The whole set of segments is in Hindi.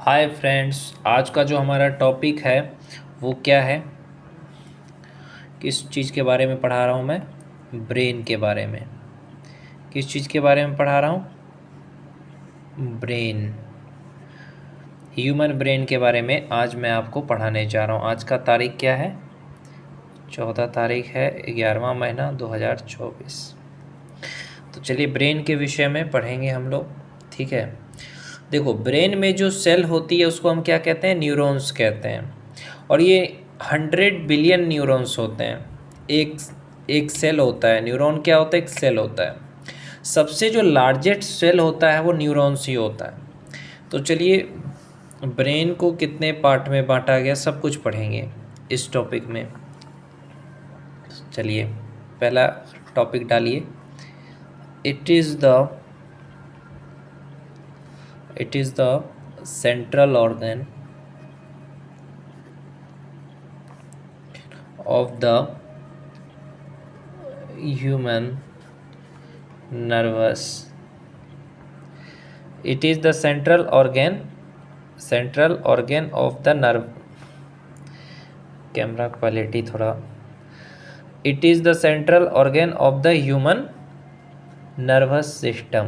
हाय फ्रेंड्स, आज का जो हमारा टॉपिक है वो क्या है? किस चीज़ के बारे में पढ़ा रहा हूँ मैं? ब्रेन के बारे में। किस चीज़ के बारे में पढ़ा रहा हूँ? ब्रेन, ह्यूमन ब्रेन के बारे में आज मैं आपको पढ़ाने जा रहा हूँ। आज का तारीख क्या है? 14 तारीख है, 11वां महीना 2024। तो चलिए ब्रेन के विषय में पढ़ेंगे हम लोग। ठीक है, देखो ब्रेन में जो सेल होती है उसको हम क्या कहते हैं? न्यूरॉन्स कहते हैं। और ये 100 बिलियन न्यूरॉन्स होते हैं। एक एक सेल होता है। न्यूरॉन क्या होता है? एक सेल होता है। सबसे जो लार्जेस्ट सेल होता है वो न्यूरॉन्स ही होता है। तो चलिए ब्रेन को कितने पार्ट में बांटा गया सब कुछ पढ़ेंगे इस टॉपिक में। चलिए पहला टॉपिक डालिए। It is the central organ of the human nervous. It is the central organ of the nerve. Camera quality थोड़ा। It is the central organ of the human nervous system.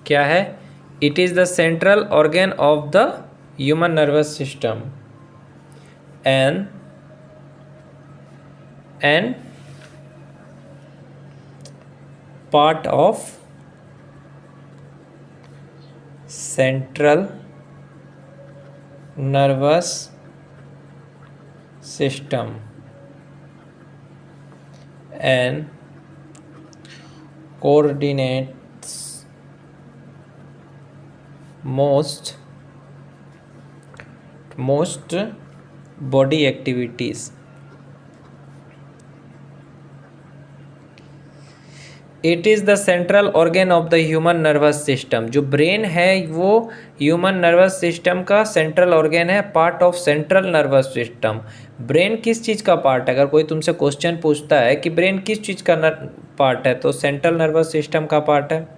क्या है? It is the central organ of the human nervous system and part of central nervous system and coordinates most body activities. It is the central organ of the human nervous system. जो ब्रेन है वो ह्यूमन नर्वस सिस्टम का सेंट्रल ऑर्गन है, part of central nervous system. Brain किस चीज़ का पार्ट है? अगर कोई तुमसे क्वेश्चन पूछता है कि ब्रेन किस चीज़ का पार्ट है, तो सेंट्रल नर्वस सिस्टम का पार्ट है,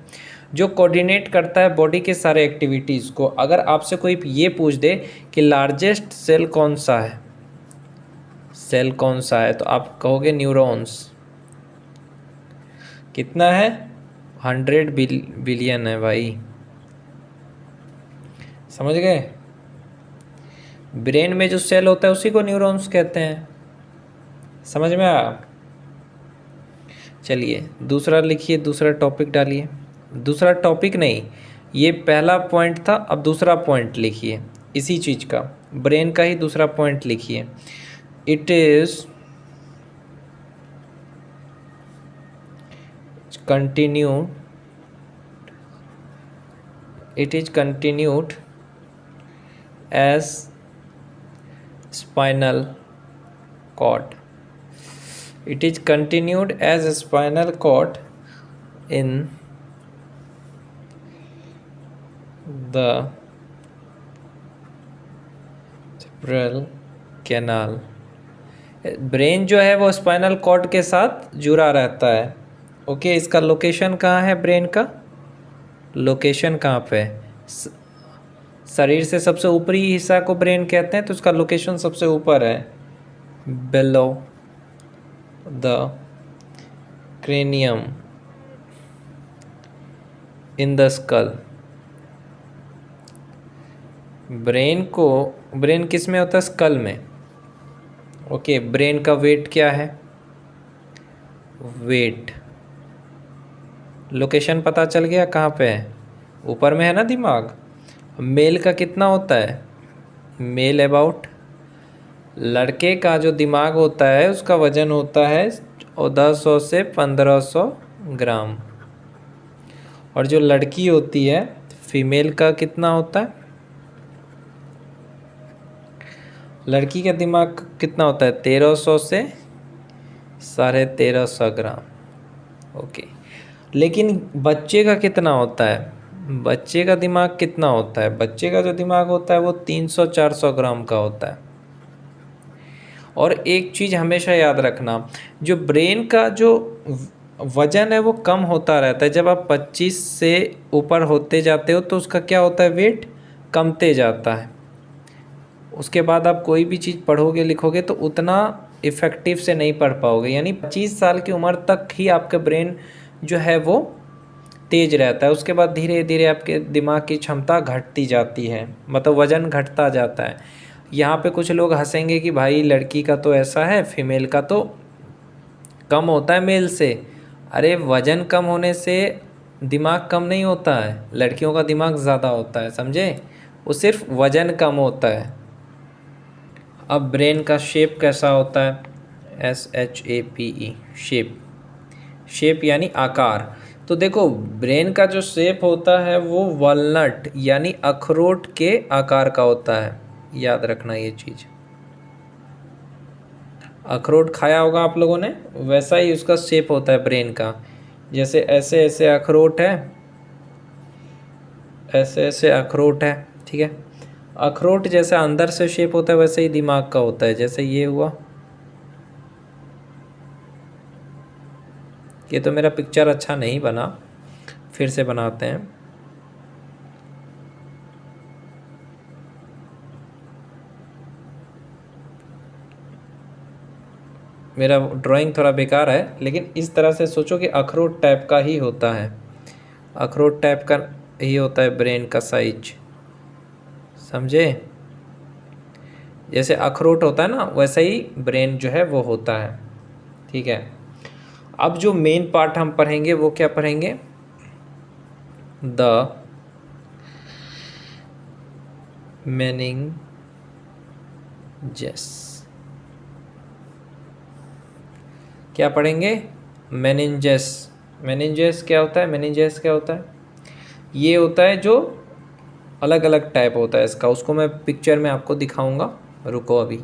जो कोऑर्डिनेट करता है बॉडी के सारे एक्टिविटीज़ को। अगर आपसे कोई ये पूछ दे कि लार्जेस्ट सेल कौन सा है, तो आप कहोगे न्यूरॉन्स। कितना है? 100 बिलियन है भाई, समझ गए? ब्रेन में जो सेल होता है उसी को न्यूरॉन्स कहते हैं। समझ में आया? चलिए दूसरा लिखिए, दूसरा टॉपिक डालिए। दूसरा टॉपिक नहीं, ये पहला पॉइंट था, अब दूसरा पॉइंट लिखिए इसी चीज़ का, ब्रेन का ही दूसरा पॉइंट लिखिए। It is continued as spinal cord. It is continued as a spinal cord in the cerebral canal. Brain जो है वो स्पाइनल कॉर्ड के साथ जुड़ा रहता है। ओके, इसका लोकेशन कहाँ है? ब्रेन का लोकेशन कहाँ पे? शरीर से सबसे ऊपरी हिस्सा को ब्रेन कहते हैं, तो उसका लोकेशन सबसे ऊपर है, बेलो the cranium in the skull. Brain किस में होता है? स्कल में। ओके, ब्रेन का वेट क्या है? वेट, लोकेशन पता चल गया कहाँ पे है? ऊपर में है ना दिमाग। मेल का कितना होता है? मेल अबाउट, लड़के का जो दिमाग होता है उसका वजन होता है 1400 से 1500 ग्राम, और जो लड़की होती है फीमेल का कितना होता है? लड़की का दिमाग कितना होता है? 1300 से 1350 ग्राम। ओके, लेकिन बच्चे का कितना होता है? बच्चे का दिमाग कितना होता है? बच्चे का जो दिमाग होता है वो 300-400 ग्राम का होता है। और एक चीज़ हमेशा याद रखना, जो ब्रेन का जो वजन है वो कम होता रहता है। जब आप 25 से ऊपर होते जाते हो तो उसका क्या होता है, वेट कमते जाता है। उसके बाद आप कोई भी चीज़ पढ़ोगे लिखोगे तो उतना इफ़ेक्टिव से नहीं पढ़ पाओगे। यानी 25 साल की उम्र तक ही आपका ब्रेन जो है वो तेज रहता है। उसके बाद धीरे धीरे आपके दिमाग की क्षमता घटती जाती है, मतलब वज़न घटता जाता है। यहाँ पे कुछ लोग हंसेंगे कि भाई लड़की का तो ऐसा है, फीमेल का तो कम होता है मेल से। अरे वज़न कम होने से दिमाग कम नहीं होता है, लड़कियों का दिमाग ज़्यादा होता है, समझे? वो सिर्फ वज़न कम होता है। अब ब्रेन का शेप कैसा होता है, SHAPE, शेप। शेप यानी आकार। तो देखो ब्रेन का जो शेप होता है वो वॉलनट यानी अखरोट के आकार का होता है, याद रखना ये चीज़। अखरोट खाया होगा आप लोगों ने, वैसा ही उसका शेप होता है ब्रेन का। जैसे ऐसे ऐसे अखरोट है, ऐसे ऐसे अखरोट है, ठीक है। अखरोट जैसे अंदर से शेप होता है वैसे ही दिमाग का होता है। जैसे ये हुआ, ये तो मेरा पिक्चर अच्छा नहीं बना, फिर से बनाते हैं। मेरा ड्राइंग थोड़ा बेकार है, लेकिन इस तरह से सोचो कि अखरोट टाइप का ही होता है, अखरोट टाइप का ही होता है ब्रेन का साइज, समझे? जैसे अखरोट होता है ना वैसा ही ब्रेन जो है वो होता है, ठीक है। अब जो मेन पार्ट हम पढ़ेंगे वो क्या पढ़ेंगे, द मेनिंजेस। क्या पढ़ेंगे, मेनिंजेस। मेनिंजेस क्या होता है, मेनिंजेस क्या होता है, ये होता है जो अलग अलग टाइप होता है इसका, उसको मैं पिक्चर में आपको दिखाऊंगा, रुको अभी।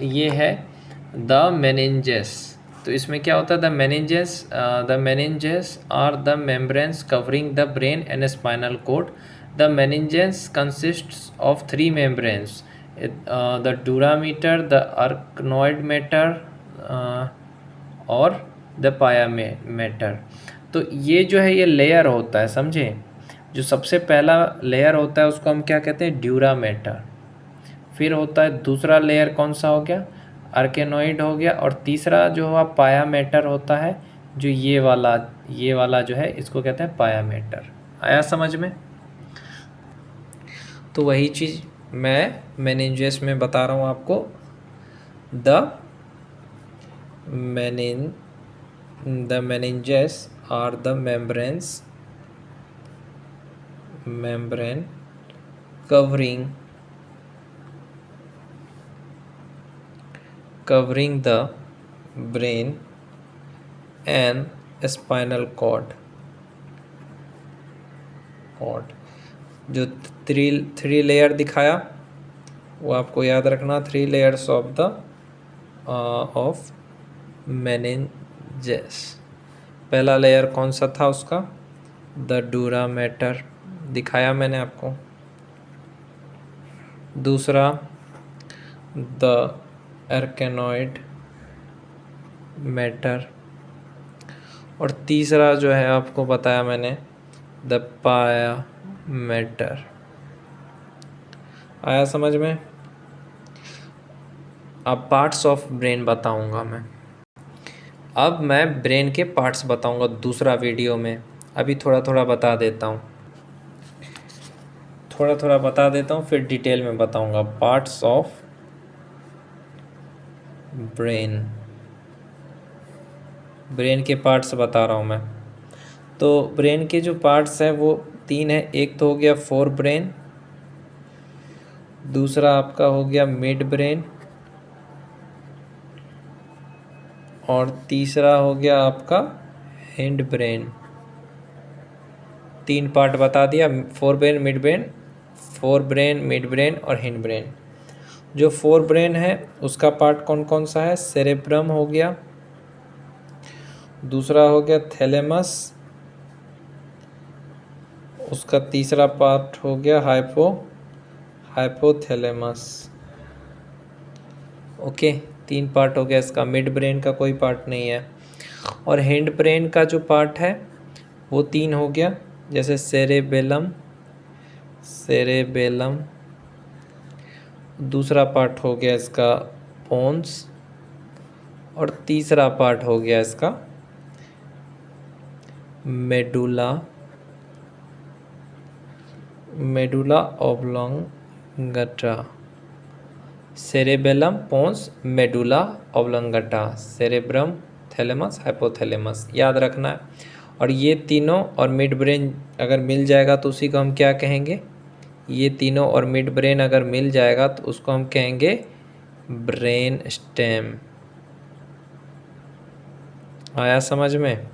ये है द मेनिंजेस। तो इसमें क्या होता है, the meninges are the membranes covering the brain and spinal cord. The meninges consists of 3 membranes, the dura mater, the arachnoid mater और द पायामेटर। तो ये जो है ये लेयर होता है, समझे? जो सबसे पहला लेयर होता है उसको हम क्या कहते हैं, ड्यूरामेटर। फिर होता है दूसरा लेयर, कौन सा हो गया, आर्केनोइड हो गया। और तीसरा जो हुआ पायामेटर होता है, जो ये वाला जो है इसको कहते हैं पायामेटर। आया समझ में? तो वही चीज़ मैं मेनिंजेस में बता रहा हूँ आपको। The meninges are the membrane covering the brain and spinal cord। जो थ्री लेयर दिखाया वो आपको याद रखना, 3 layers of the of meninges. पहला लेयर कौन सा था उसका, द डूरामेटर, दिखाया मैंने आपको। दूसरा द आर्केनोइड मैटर। और तीसरा जो है आपको बताया मैंने, द पायामेटर। आया समझ में? अब पार्ट्स ऑफ ब्रेन बताऊंगा मैं। अब मैं ब्रेन के पार्ट्स बताऊंगा दूसरा वीडियो में। अभी थोड़ा थोड़ा बता देता हूँ, फिर डिटेल में बताऊंगा पार्ट्स ऑफ ब्रेन के पार्ट्स बता रहा हूँ मैं। तो ब्रेन के जो पार्ट्स हैं वो 3 हैं। एक तो हो गया फोर ब्रेन, दूसरा आपका हो गया मिड ब्रेन, और तीसरा हो गया आपका हिंड ब्रेन। 3 पार्ट बता दिया, फोर ब्रेन, मिड ब्रेन और हिंड ब्रेन। जो फोर ब्रेन है उसका पार्ट कौन कौन सा है, सेरेब्रम हो गया, दूसरा हो गया थैलेमस, उसका तीसरा पार्ट हो गया हाइपोथैलेमस, ओके, 3 पार्ट हो गया इसका। मिड ब्रेन का कोई पार्ट नहीं है। और हिंड ब्रेन का जो पार्ट है वो 3 हो गया, जैसे सेरेबेलम, सेरेबेलम। दूसरा पार्ट हो गया इसका पोन्स, और तीसरा पार्ट हो गया इसका medulla, medulla oblongata. Cerebellum, pons, medulla oblongata, cerebrum, thalamus, hypothalamus, याद रखना है। और ये तीनों और मिड ब्रेन अगर मिल जाएगा तो उसी को हम क्या कहेंगे, ये तीनों और मिड ब्रेन अगर मिल जाएगा तो उसको हम कहेंगे ब्रेन स्टेम। आया समझ में?